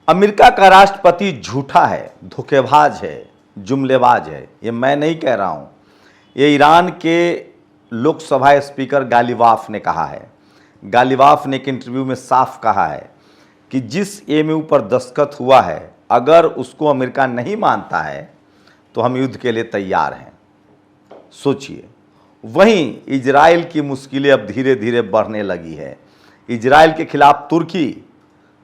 America का राष्ट्रपति झूठा है, धोखेबाज है, जुमलेबाज है। ये मैं नहीं कह रहा हूँ, ये ईरान के लोकसभा स्पीकर गालिबाफ ने कहा है। गालिबाफ ने एक इंटरव्यू में साफ कहा है कि जिस एमओयू पर दस्तखत हुआ है, अगर उसको अमेरिका नहीं मानता है तो हम युद्ध के लिए तैयार हैं। सोचिए, वहीं इजराइल की मुश्किलें अब धीरे धीरे बढ़ने लगी है। इजराइल के खिलाफ तुर्की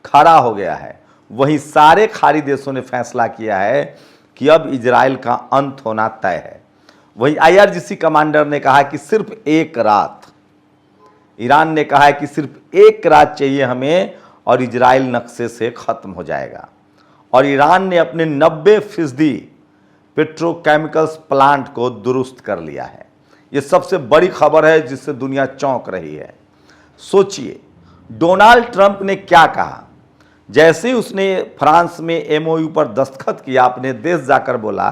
खड़ा हो गया है। वहीं सारे खाड़ी देशों ने फैसला किया है कि अब इजराइल का अंत होना तय है। वहीं आईआरजीसी कमांडर ने कहा कि सिर्फ एक रात, ईरान ने कहा है कि सिर्फ एक रात चाहिए हमें और इजराइल नक्शे से खत्म हो जाएगा। और ईरान ने अपने 90% पेट्रोकेमिकल्स प्लांट को दुरुस्त कर लिया है। यह सबसे बड़ी खबर है जिससे दुनिया चौंक रही है। सोचिए, डोनाल्ड ट्रंप ने क्या कहा। जैसे ही उसने फ्रांस में एमओयू पर दस्तखत किया, अपने देश जाकर बोला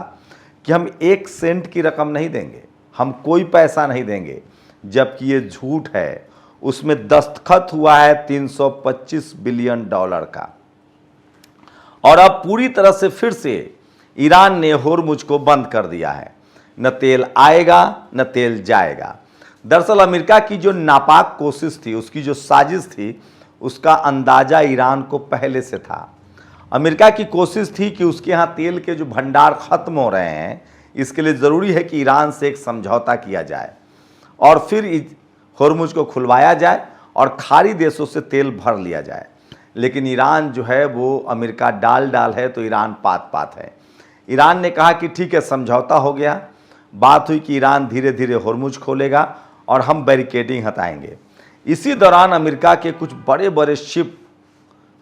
कि हम 1 सेंट की रकम नहीं देंगे, हम कोई पैसा नहीं देंगे, जबकि ये झूठ है। उसमें दस्तखत हुआ है $325 बिलियन का। और अब पूरी तरह से फिर से ईरान ने होर्मुज को बंद कर दिया है। न तेल आएगा न तेल जाएगा। दरअसल अमेरिका की जो नापाक कोशिश थी, उसकी जो साजिश थी, उसका अंदाजा ईरान को पहले से था। अमेरिका की कोशिश थी कि उसके यहाँ तेल के जो भंडार खत्म हो रहे हैं, इसके लिए ज़रूरी है कि ईरान से एक समझौता किया जाए और फिर होर्मुज को खुलवाया जाए और खाड़ी देशों से तेल भर लिया जाए। लेकिन ईरान जो है वो अमेरिका डाल है तो ईरान पात पात है। ईरान ने कहा कि ठीक है, समझौता हो गया। बात हुई कि ईरान धीरे धीरे होर्मुज खोलेगा और हम बैरिकेडिंग हटाएंगे। इसी दौरान अमेरिका के कुछ बड़े बड़े शिप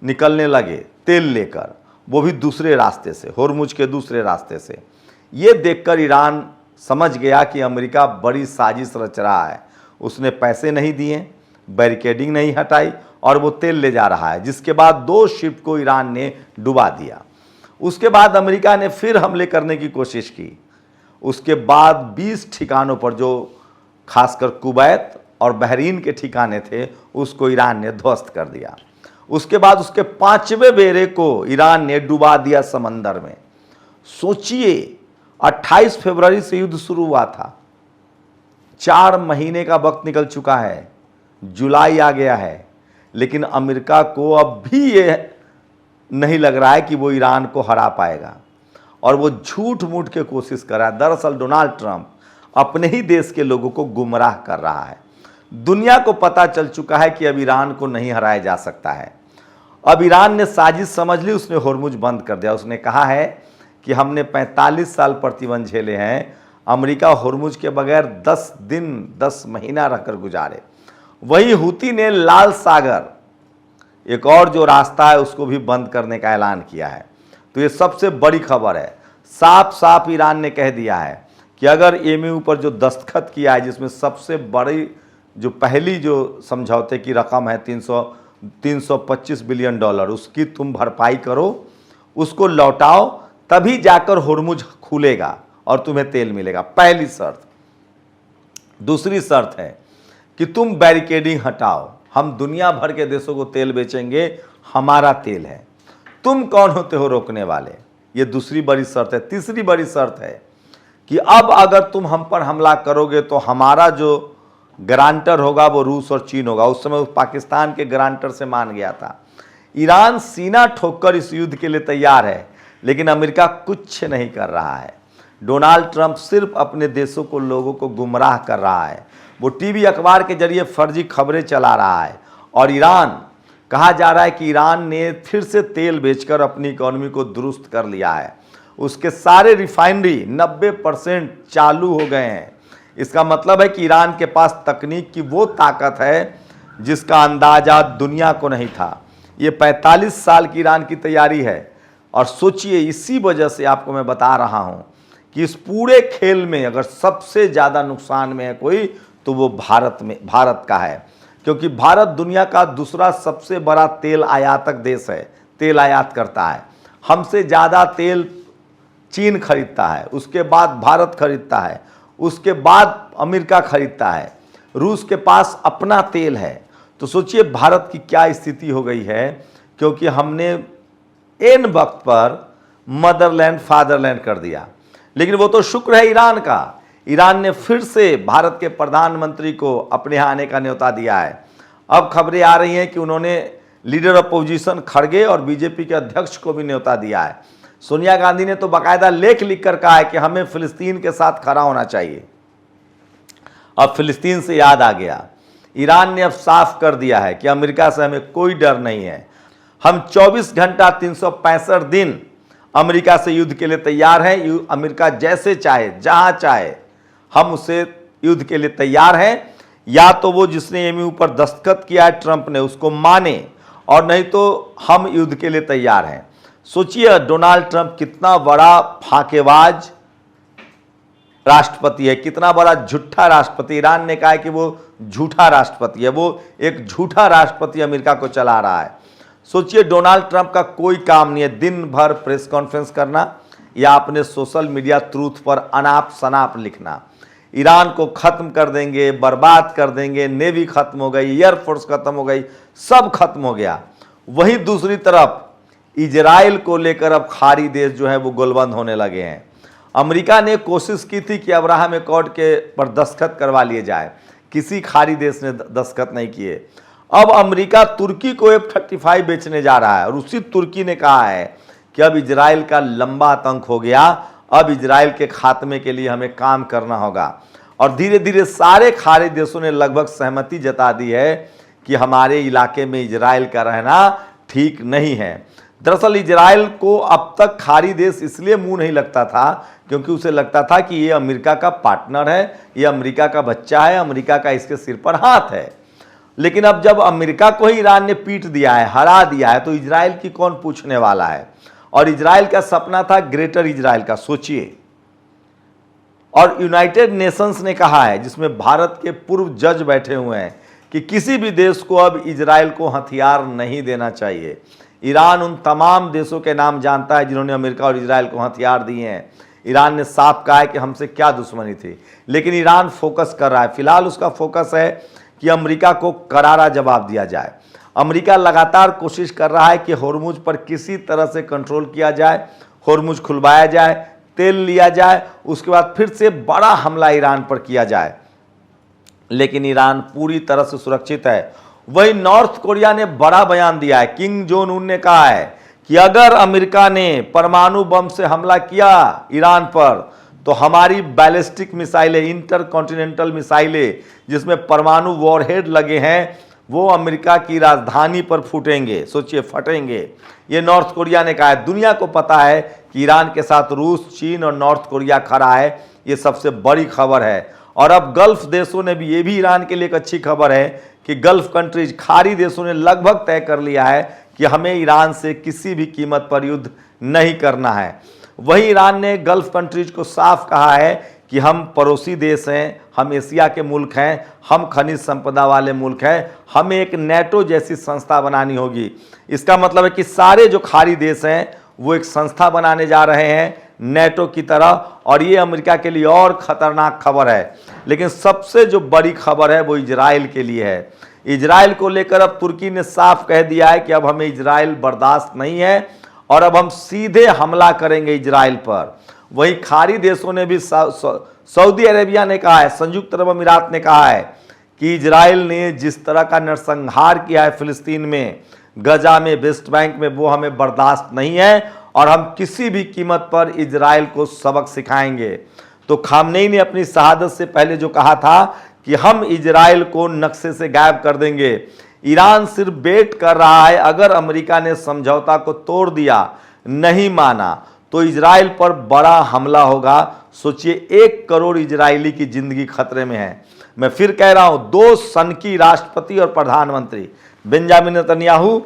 निकलने लगे तेल लेकर, वो भी दूसरे रास्ते से, होर्मुज के दूसरे रास्ते से। ये देखकर ईरान समझ गया कि अमेरिका बड़ी साजिश रच रहा है। उसने पैसे नहीं दिए, बैरिकेडिंग नहीं हटाई और वो तेल ले जा रहा है, जिसके बाद 2 शिप को ईरान ने डुबा दिया। उसके बाद अमेरिका ने फिर हमले करने की कोशिश की। उसके बाद 20 ठिकानों पर, जो खासकर कुवैत और बहरीन के ठिकाने थे, उसको ईरान ने ध्वस्त कर दिया। उसके बाद उसके 5वें बेड़े को ईरान ने डुबा दिया समंदर में। सोचिए, 28 फरवरी से युद्ध शुरू हुआ था, 4 महीने का वक्त निकल चुका है, जुलाई आ गया है, लेकिन अमेरिका को अब भी ये नहीं लग रहा है कि वो ईरान को हरा पाएगा और वो झूठ मूठ के कोशिश कर रहा है। दरअसल डोनाल्ड ट्रंप अपने ही देश के लोगों को गुमराह कर रहा है। दुनिया को पता चल चुका है कि अब ईरान को नहीं हराया जा सकता है। अब ईरान ने साजिश समझ ली, उसने होर्मुज बंद कर दिया। उसने कहा है कि हमने 45 साल प्रतिबंध झेले हैं, अमेरिका होर्मुज के बगैर 10 दिन 10 महीना रहकर गुजारे। वही हूती ने लाल सागर, एक और जो रास्ता है, उसको भी बंद करने का ऐलान किया है। तो ये सबसे बड़ी खबर है। साफ साफ ईरान ने कह दिया है कि अगर एमओयू पर जो दस्तखत किया है, जिसमें सबसे बड़ी जो पहली जो समझौते की रकम है $325 बिलियन, उसकी तुम भरपाई करो, उसको लौटाओ, तभी जाकर होर्मुज खुलेगा और तुम्हें तेल मिलेगा। पहली शर्त। दूसरी शर्त है कि तुम बैरिकेडिंग हटाओ, हम दुनिया भर के देशों को तेल बेचेंगे, हमारा तेल है, तुम कौन होते हो रोकने वाले। ये दूसरी बड़ी शर्त है। तीसरी बड़ी शर्त है कि अब अगर तुम हम पर हमला करोगे तो हमारा जो गारंटर होगा वो रूस और चीन होगा। उस समय पाकिस्तान के गारंटर से मान गया था। ईरान सीना ठोककर इस युद्ध के लिए तैयार है, लेकिन अमेरिका कुछ नहीं कर रहा है। डोनाल्ड ट्रंप सिर्फ अपने देशों को, लोगों को गुमराह कर रहा है। वो टीवी अखबार के जरिए फर्जी खबरें चला रहा है। और ईरान, कहा जा रहा है कि ईरान ने फिर से तेल बेचकर अपनी इकोनॉमी को दुरुस्त कर लिया है। उसके सारे रिफाइनरी 90% चालू हो गए हैं। इसका मतलब है कि ईरान के पास तकनीक की वो ताकत है जिसका अंदाजा दुनिया को नहीं था। ये 45 साल की ईरान की तैयारी है। और सोचिए, इसी वजह से आपको मैं बता रहा हूं कि इस पूरे खेल में अगर सबसे ज़्यादा नुकसान में है कोई, तो वो भारत का है। क्योंकि भारत दुनिया का दूसरा सबसे बड़ा तेल आयातक देश है, तेल आयात करता है। हमसे ज़्यादा तेल चीन खरीदता है, उसके बाद भारत खरीदता है, उसके बाद अमेरिका खरीदता है, रूस के पास अपना तेल है। तो सोचिए भारत की क्या स्थिति हो गई है, क्योंकि हमने एन वक्त पर मदरलैंड फादरलैंड कर दिया। लेकिन वो तो शुक्र है ईरान का, ईरान ने फिर से भारत के प्रधानमंत्री को अपने यहाँ आने का न्योता दिया है। अब खबरें आ रही हैं कि उन्होंने लीडर अपोजिशन खड़गे और बीजेपी के अध्यक्ष को भी न्योता दिया है। सोनिया गांधी ने तो बाकायदा लेख लिखकर कहा है कि हमें फिलिस्तीन के साथ खड़ा होना चाहिए। अब फिलिस्तीन से याद आ गया, ईरान ने अब साफ कर दिया है कि अमेरिका से हमें कोई डर नहीं है। हम 24 घंटा 365 दिन अमेरिका से युद्ध के लिए तैयार हैं। अमेरिका जैसे चाहे, जहां चाहे, हम उससे युद्ध के लिए तैयार हैं। या तो वो जिसने एमयू पर दस्तखत किया है ट्रंप ने उसको माने, और नहीं तो हम युद्ध के लिए तैयार हैं। सोचिए डोनाल्ड ट्रंप कितना बड़ा फाकेबाज राष्ट्रपति है, कितना बड़ा झूठा राष्ट्रपति। ईरान ने कहा है कि वो झूठा राष्ट्रपति है, वो एक झूठा राष्ट्रपति अमेरिका को चला रहा है। सोचिए डोनाल्ड ट्रंप का कोई काम नहीं है दिन भर प्रेस कॉन्फ्रेंस करना या अपने सोशल मीडिया ट्रूथ पर अनाप शनाप लिखना। ईरान को खत्म कर देंगे, बर्बाद कर देंगे, नेवी खत्म हो गई, एयरफोर्स खत्म हो गई, सब खत्म हो गया। वहीं दूसरी तरफ इजराइल को लेकर अब खाड़ी देश जो है वो गोलबंद होने लगे हैं। अमेरिका ने कोशिश की थी कि अब्राहम एकॉर्ड के पर दस्तखत करवा लिए जाए, किसी खाड़ी देश ने दस्तखत नहीं किए। अब अमेरिका तुर्की को F-35 बेचने जा रहा है और उसी तुर्की ने कहा है कि अब इजराइल का लंबा आतंक हो गया, अब इजराइल के खात्मे के लिए हमें काम करना होगा। और धीरे धीरे सारे खाड़ी देशों ने लगभग सहमति जता दी है कि हमारे इलाके में इजराइल का रहना ठीक नहीं है। दरअसल इजराइल को अब तक खाड़ी देश इसलिए मुंह नहीं लगता था क्योंकि उसे लगता था कि ये अमेरिका का पार्टनर है, ये अमेरिका का बच्चा है, अमेरिका का इसके सिर पर हाथ है। लेकिन अब जब अमेरिका को ही ईरान ने पीट दिया है, हरा दिया है, तो इजराइल की कौन पूछने वाला है। और इजराइल का सपना था ग्रेटर इजराइल का, सोचिए। और यूनाइटेड नेशंस ने कहा है, जिसमें भारत के पूर्व जज बैठे हुए हैं, कि किसी भी देश को अब इजराइल को हथियार नहीं देना चाहिए। ईरान उन तमाम देशों के नाम जानता है जिन्होंने अमेरिका और इजराइल को हथियार दिए हैं। ईरान ने साफ कहा है कि हमसे क्या दुश्मनी थी, लेकिन ईरान फोकस कर रहा है। फिलहाल उसका फोकस है कि अमेरिका को करारा जवाब दिया जाए। अमेरिका लगातार कोशिश कर रहा है कि होर्मुज पर किसी तरह से कंट्रोल किया जाए, होर्मुज खुलवाया जाए, तेल लिया जाए, उसके बाद फिर से बड़ा हमला ईरान पर किया जाए। लेकिन ईरान पूरी तरह से सुरक्षित है। वही नॉर्थ कोरिया ने बड़ा बयान दिया है। किम जोंग उन ने कहा है कि अगर अमेरिका ने परमाणु बम से हमला किया ईरान पर तो हमारी बैलिस्टिक मिसाइलें, इंटरकॉन्टिनेंटल मिसाइलें जिसमें परमाणु वॉरहेड लगे हैं, वो अमेरिका की राजधानी पर फूटेंगे। सोचिए, फटेंगे। ये नॉर्थ कोरिया ने कहा है। दुनिया को पता है कि ईरान के साथ रूस, चीन और नॉर्थ कोरिया खड़ा है। ये सबसे बड़ी खबर है। और अब गल्फ देशों ने भी, ये भी ईरान के लिए एक अच्छी खबर है कि गल्फ कंट्रीज, खाड़ी देशों ने लगभग तय कर लिया है कि हमें ईरान से किसी भी कीमत पर युद्ध नहीं करना है। वही ईरान ने गल्फ कंट्रीज को साफ कहा है कि हम पड़ोसी देश हैं, हम एशिया के मुल्क हैं, हम खनिज संपदा वाले मुल्क हैं, हमें एक नेटो जैसी संस्था बनानी होगी। इसका मतलब है कि सारे जो खाड़ी देश हैं वो एक संस्था बनाने जा रहे हैं नेटो की तरह। और ये अमेरिका के लिए और खतरनाक खबर है। लेकिन सबसे जो बड़ी खबर है वो इजराइल के लिए है। इजराइल को लेकर अब तुर्की ने साफ कह दिया है कि अब हमें इजराइल बर्दाश्त नहीं है और अब हम सीधे हमला करेंगे इजराइल पर। वही खाड़ी देशों ने भी, सऊदी अरेबिया ने कहा है, संयुक्त अरब अमीरात ने कहा है कि इजराइल ने जिस तरह का नरसंहार किया है फिलिस्तीन में, गजा में, वेस्ट बैंक में, वो हमें बर्दाश्त नहीं है और हम किसी भी कीमत पर इजराइल को सबक सिखाएंगे। तो खामनेई ने अपनी शहादत से पहले जो कहा था कि हम इजराइल को नक्शे से गायब कर देंगे, ईरान सिर्फ वेट कर रहा है। अगर अमेरिका ने समझौता को तोड़ दिया, नहीं माना, तो इजराइल पर बड़ा हमला होगा। सोचिए, 1 करोड़ इजरायली की जिंदगी खतरे में है। मैं फिर कह रहा हूं, 2 सनकी राष्ट्रपति और प्रधानमंत्री, बेंजामिन नेतन्याहू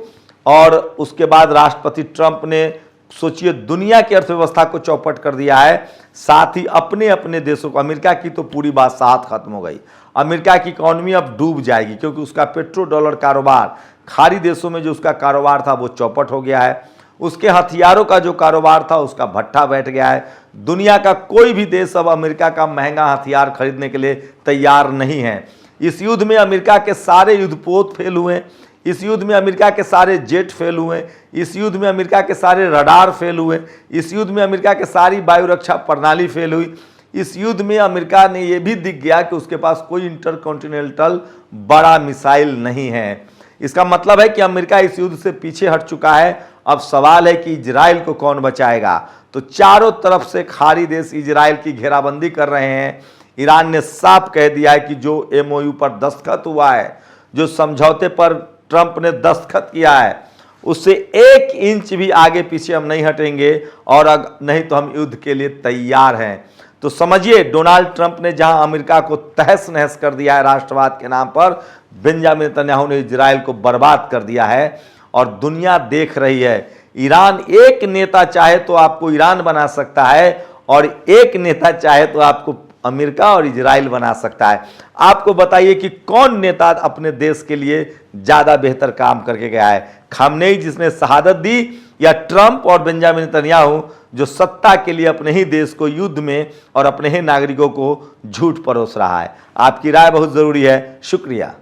और उसके बाद राष्ट्रपति ट्रंप ने, सोचिए, दुनिया की अर्थव्यवस्था को चौपट कर दिया है। साथ ही अपने अपने देशों को, अमेरिका की तो पूरी बात साथ खत्म हो गई। अमेरिका की इकॉनमी अब डूब जाएगी क्योंकि उसका पेट्रो डॉलर कारोबार, खाड़ी देशों में जो उसका कारोबार था वो चौपट हो गया है। उसके हथियारों का जो कारोबार था उसका भट्ठा बैठ गया है। दुनिया का कोई भी देश अब अमेरिका का महंगा हथियार खरीदने के लिए तैयार नहीं है। इस युद्ध में अमेरिका के सारे युद्धपोत फेल हुए, इस युद्ध में अमेरिका के सारे जेट फेल हुए, इस युद्ध में अमेरिका के सारे रडार फेल हुए, इस युद्ध में अमेरिका के सारी वायु रक्षा प्रणाली फेल हुई। इस युद्ध में अमेरिका ने यह भी दिख गया कि उसके पास कोई इंटरकॉन्टिनेंटल बड़ा मिसाइल नहीं है। इसका मतलब है कि अमेरिका इस युद्ध से पीछे हट चुका है। अब सवाल है कि इजराइल को कौन बचाएगा। तो चारों तरफ से खाड़ी देश इजराइल की घेराबंदी कर रहे हैं। ईरान ने साफ कह दिया है कि जो MOU पर दस्तखत हुआ है, जो समझौते पर ट्रंप ने दस्तखत किया है, उससे 1 इंच भी आगे पीछे हम नहीं हटेंगे, और नहीं तो हम युद्ध के लिए तैयार हैं। तो समझिए, डोनाल्ड ट्रंप ने जहां अमेरिका को तहस नहस कर दिया है राष्ट्रवाद के नाम पर, बेंजामिन नेतन्याहू ने इजराइल को बर्बाद कर दिया है। और दुनिया देख रही है। ईरान एक नेता चाहे तो आपको ईरान बना सकता है, और एक नेता चाहे तो आपको अमेरिका और इजराइल बना सकता है। आपको बताइए कि कौन नेता अपने देश के लिए ज्यादा बेहतर काम करके गया है, खामनेई जिसने शहादत दी, या ट्रंप और बेंजामिन नेतन्याहू जो सत्ता के लिए अपने ही देश को युद्ध में और अपने ही नागरिकों को झूठ परोस रहा है। आपकी राय बहुत जरूरी है। शुक्रिया।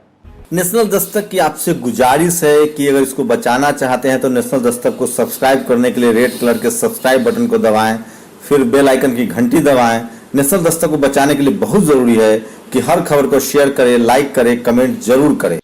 नेशनल दस्तक की आपसे गुजारिश है कि अगर इसको बचाना चाहते हैं तो नेशनल दस्तक को सब्सक्राइब करने के लिए रेड कलर के सब्सक्राइब बटन को दबाएं, फिर बेल आइकन की घंटी दबाएं। नेशनल दस्तक को बचाने के लिए बहुत जरूरी है कि हर खबर को शेयर करें, लाइक करें, कमेंट जरूर करें।